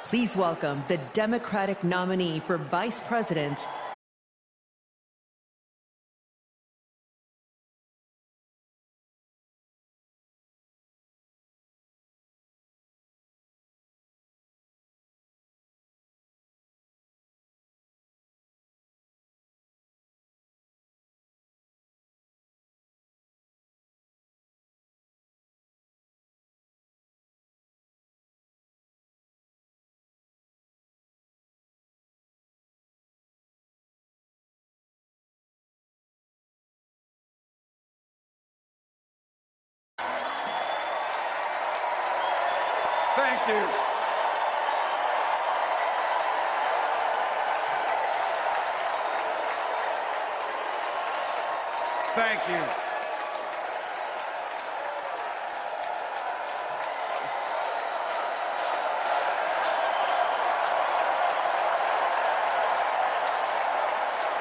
Please welcome the Democratic nominee for Vice President, Thank you. Thank you.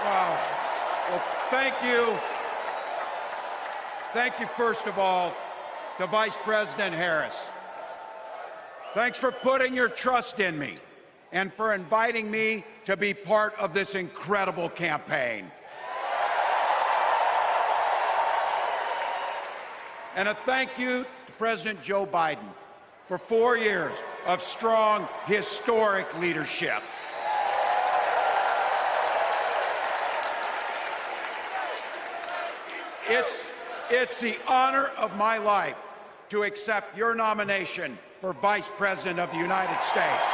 Wow. Well, thank you. Thank you, first of all, to Vice President Harris. Thanks for putting your trust in me and for inviting me to be part of this incredible campaign. And a thank you to President Joe Biden for 4 years of strong, historic leadership. It's the honor of my life to accept your nomination for Vice President of the United States.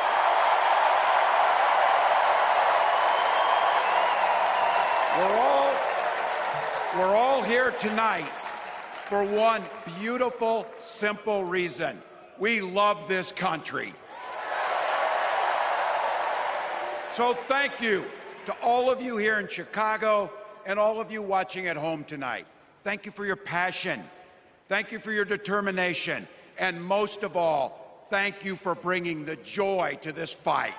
We're all here tonight for one beautiful, simple reason. We love this country. So thank you to all of you here in Chicago and all of you watching at home tonight. Thank you for your passion. Thank you for your determination. And most of all, thank you for bringing the joy to this fight.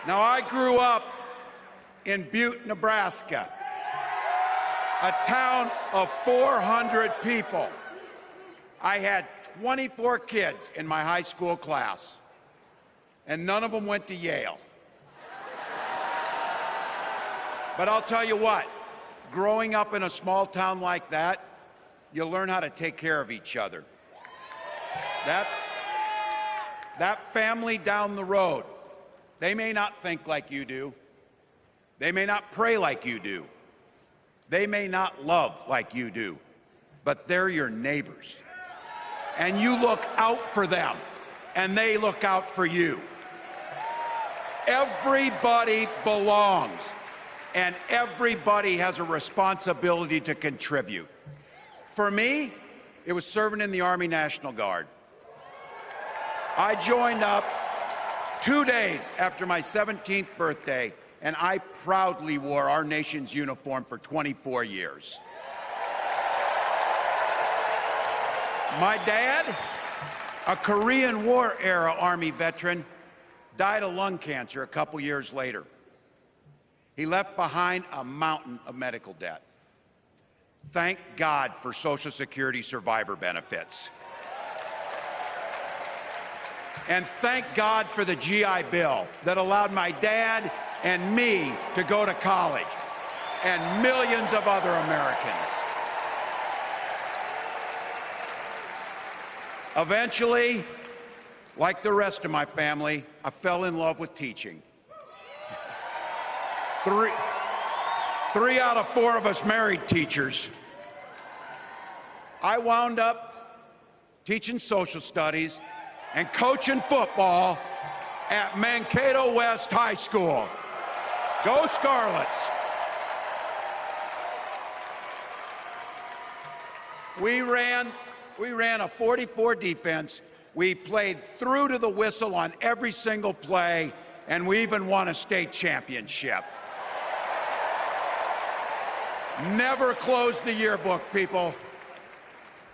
Now, I grew up in Butte, Nebraska, a town of 400 people. I had 24 kids in my high school class, and none of them went to Yale. But I'll tell you what, growing up in a small town like that, you learn how to take care of each other. That family down the road, they may not think like you do. They may not pray like you do. They may not love like you do, but they're your neighbors. And you look out for them, and they look out for you. Everybody belongs. And everybody has a responsibility to contribute. For me, it was serving in the Army National Guard. I joined up 2 days after my 17th birthday, and I proudly wore our nation's uniform for 24 years. My dad, a Korean War-era Army veteran, died of lung cancer a couple years later. He left behind a mountain of medical debt. Thank God for Social Security survivor benefits. And thank God for the GI Bill that allowed my dad and me to go to college, and millions of other Americans. Eventually, like the rest of my family, I fell in love with teaching. Three out of 4 of us married teachers. I wound up teaching social studies and coaching football at Mankato West High School. Go Scarlets! We ran a 44 defense. We played through to the whistle on every single play, and we even won a state championship. Never closed the yearbook, people.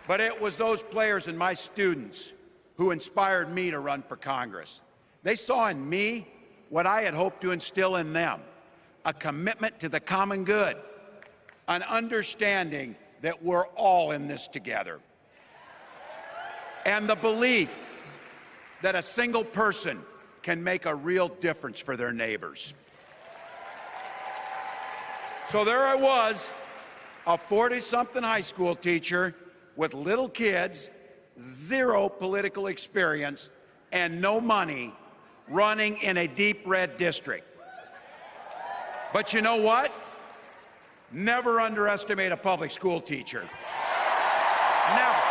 But it was those players and my students who inspired me to run for Congress. They saw in me what I had hoped to instill in them, a commitment to the common good, an understanding that we're all in this together. and the belief that a single person can make a real difference for their neighbors. So there I was, a 40-something high school teacher with little kids, zero political experience, and no money, running in a deep red district. But you know what? Never underestimate a public school teacher. Never.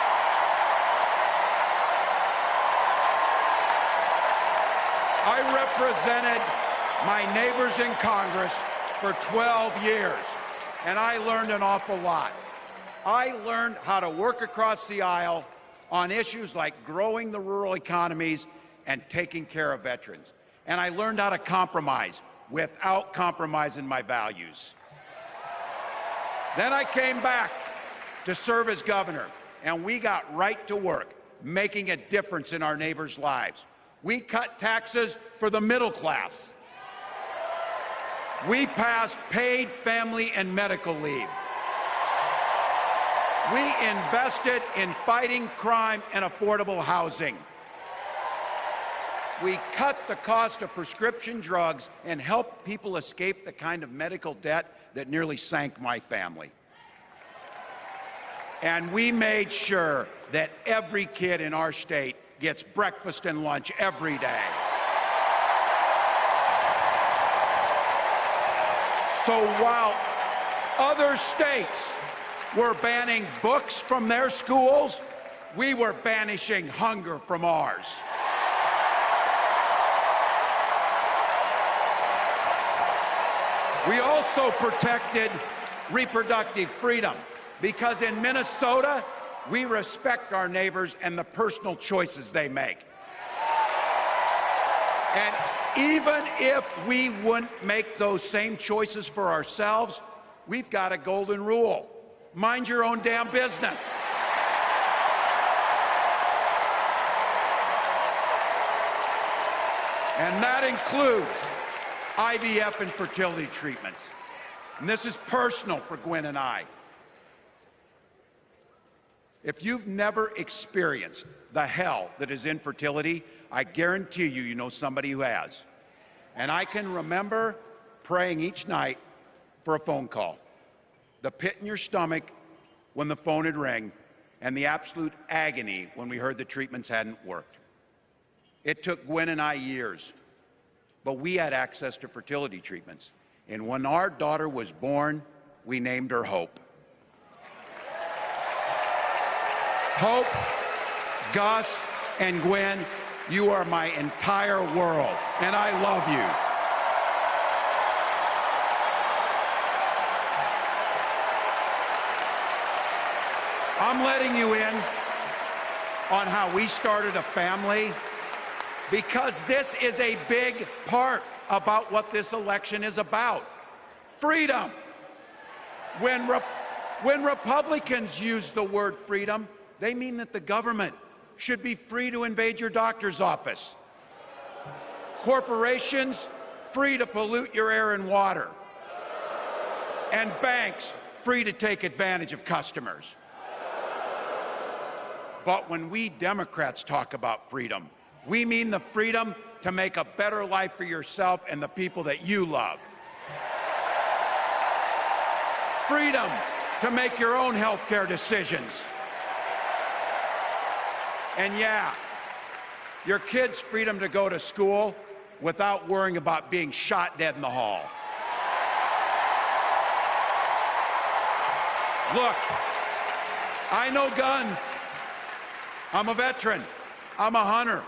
I represented my neighbors in Congress for 12 years, and I learned an awful lot. I learned how to work across the aisle on issues like growing the rural economies and taking care of veterans. And I learned how to compromise without compromising my values. Then I came back to serve as governor, and we got right to work making a difference in our neighbors' lives. We cut taxes for the middle class. We passed paid family and medical leave. We invested in fighting crime and affordable housing. We cut the cost of prescription drugs and helped people escape the kind of medical debt that nearly sank my family. And we made sure that every kid in our state gets breakfast and lunch every day. So while other states were banning books from their schools, we were banishing hunger from ours. We also protected reproductive freedom because in Minnesota, we respect our neighbors and the personal choices they make. And even if we wouldn't make those same choices for ourselves, we've got a golden rule. Mind your own damn business. And that includes IVF and fertility treatments. And this is personal for Gwen and I. If you've never experienced the hell that is infertility, I guarantee you, you know somebody who has. And I can remember praying each night for a phone call, the pit in your stomach when the phone would ring, and the absolute agony when we heard the treatments hadn't worked. It took Gwen and I years, but we had access to fertility treatments. And when our daughter was born, we named her Hope. Hope, Gus, and Gwen, you are my entire world, and I love you. I'm letting you in on how we started a family because this is a big part about what this election is about. Freedom. When Republicans use the word freedom, they mean that the government should be free to invade your doctor's office. Corporations free to pollute your air and water. And banks free to take advantage of customers. But when we Democrats talk about freedom, we mean the freedom to make a better life for yourself and the people that you love. Freedom to make your own health care decisions. And yeah, your kids' freedom to go to school without worrying about being shot dead in the hall. Look, I know guns. I'm a veteran. I'm a hunter.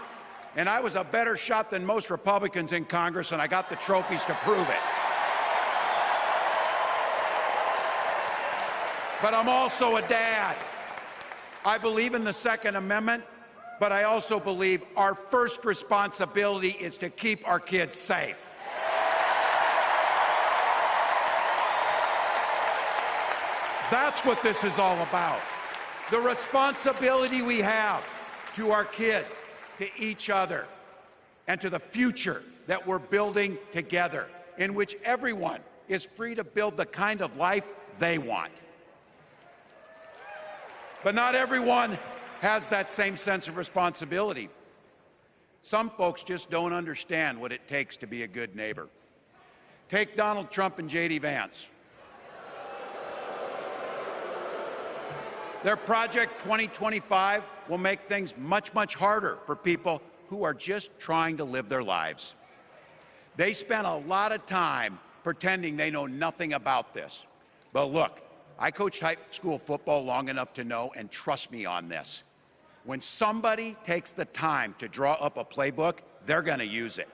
And I was a better shot than most Republicans in Congress, and I got the trophies to prove it. But I'm also a dad. I believe in the Second Amendment, but I also believe our first responsibility is to keep our kids safe. That's what this is all about. The responsibility we have to our kids, to each other, and to the future that we're building together, in which everyone is free to build the kind of life they want. But not everyone has that same sense of responsibility. Some folks just don't understand what it takes to be a good neighbor. Take Donald Trump and J.D. Vance. Their Project 2025 will make things much, much harder for people who are just trying to live their lives. They spent a lot of time pretending they know nothing about this. But look, I coached high school football long enough to know, and trust me on this, when somebody takes the time to draw up a playbook, they're going to use it.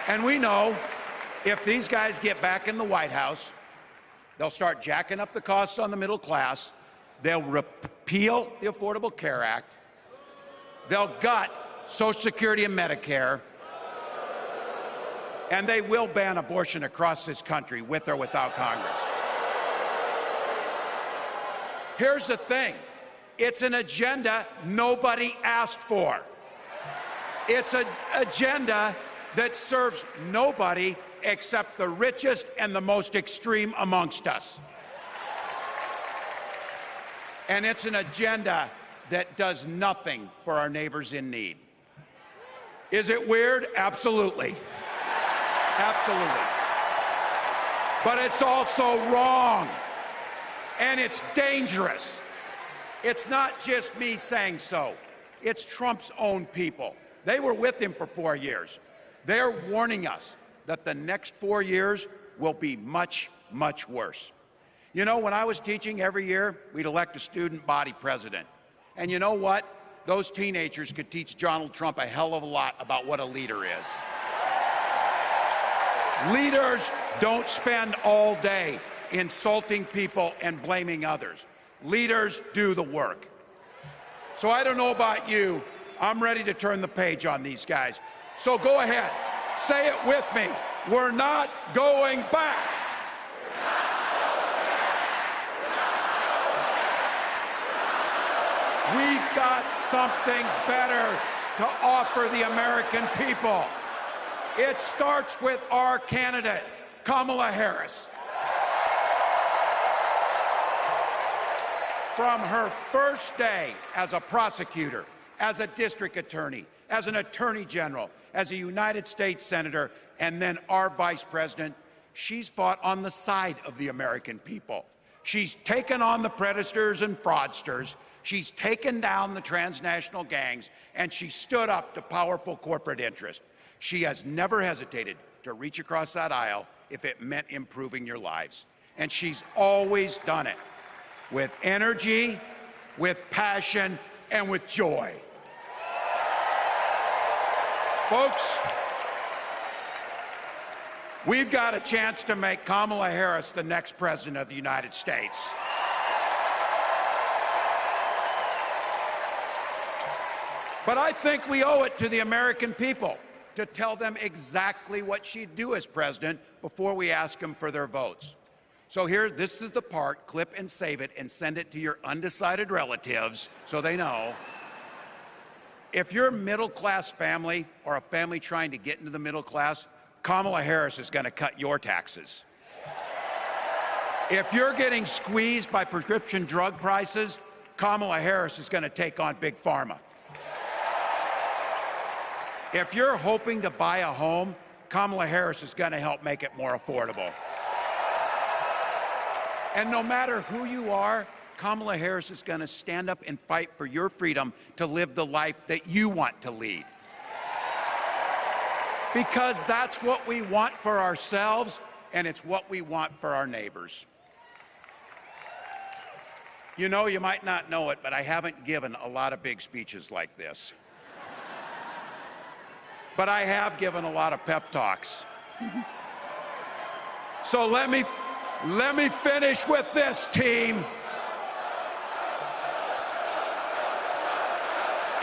And we know if these guys get back in the White House, they'll start jacking up the costs on the middle class, they'll repeal the Affordable Care Act, they'll gut Social Security and Medicare, and they will ban abortion across this country, with or without Congress. Here's the thing. It's an agenda nobody asked for. It's an agenda that serves nobody except the richest and the most extreme amongst us. And it's an agenda that does nothing for our neighbors in need. Is it weird? Absolutely. Absolutely. But it's also wrong. And it's dangerous. It's not just me saying so. It's Trump's own people. They were with him for 4 years. They're warning us that the next 4 years will be much, much worse. You know, when I was teaching every year, we'd elect a student body president. And you know what? Those teenagers could teach Donald Trump a hell of a lot about what a leader is. Leaders don't spend all day insulting people and blaming others. Leaders do the work. So I don't know about you, I'm ready to turn the page on these guys. So go ahead, say it with me. We're not going back. We've got something better to offer the American people. It starts with our candidate, Kamala Harris. From her first day as a prosecutor, as a district attorney, as an attorney general, as a United States senator, and then our vice president, she's fought on the side of the American people. She's taken on the predators and fraudsters. She's taken down the transnational gangs, and she stood up to powerful corporate interests. She has never hesitated to reach across that aisle if it meant improving your lives. And she's always done it with energy, with passion, and with joy. Folks, we've got a chance to make Kamala Harris the next president of the United States. But I think we owe it to the American people to tell them exactly what she'd do as president before we ask them for their votes. So here, this is the part, clip and save it and send it to your undecided relatives so they know. If you're a middle-class family or a family trying to get into the middle class, Kamala Harris is going to cut your taxes. If you're getting squeezed by prescription drug prices, Kamala Harris is going to take on Big Pharma. If you're hoping to buy a home, Kamala Harris is going to help make it more affordable. And no matter who you are, Kamala Harris is going to stand up and fight for your freedom to live the life that you want to lead. Because that's what we want for ourselves, and it's what we want for our neighbors. You know, you might not know it, but I haven't given a lot of big speeches like this. But I have given a lot of pep talks. So let me finish with this, team.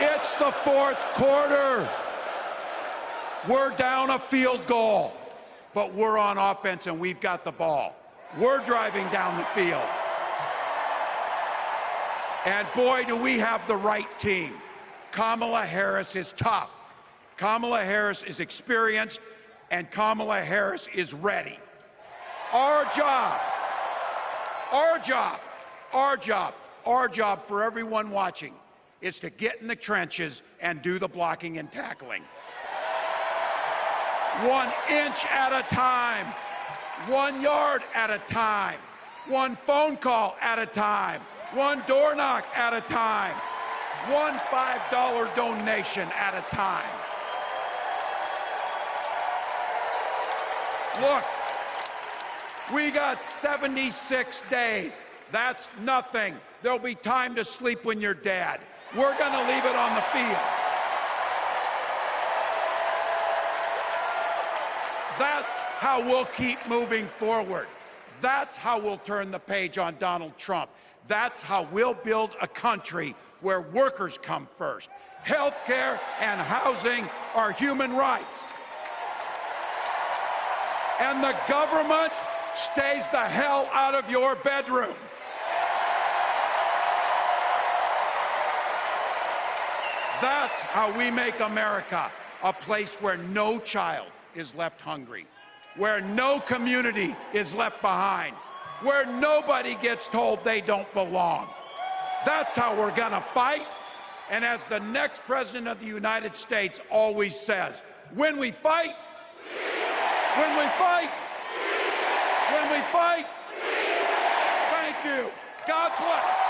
It's the fourth quarter. We're down a field goal, but we're on offense and we've got the ball. We're driving down the field. And boy, do we have the right team. Kamala Harris is tough. Kamala Harris is experienced, and Kamala Harris is ready. Our job Our job for everyone watching is to get in the trenches and do the blocking and tackling. 1 inch at a time, 1 yard at a time, 1 phone call at a time, 1 door knock at a time, 1 $5 donation at a time. Look, we got 76 days. That's nothing. There'll be time to sleep when you're dead. We're going to leave it on the field. That's how we'll keep moving forward. That's how we'll turn the page on Donald Trump. That's how we'll build a country where workers come first. Healthcare and housing are human rights. And the government stays the hell out of your bedroom. That's how we make America a place where no child is left hungry, where no community is left behind, where nobody gets told they don't belong. That's how we're gonna fight. And as the next president of the United States always says, when we fight, thank you. God bless.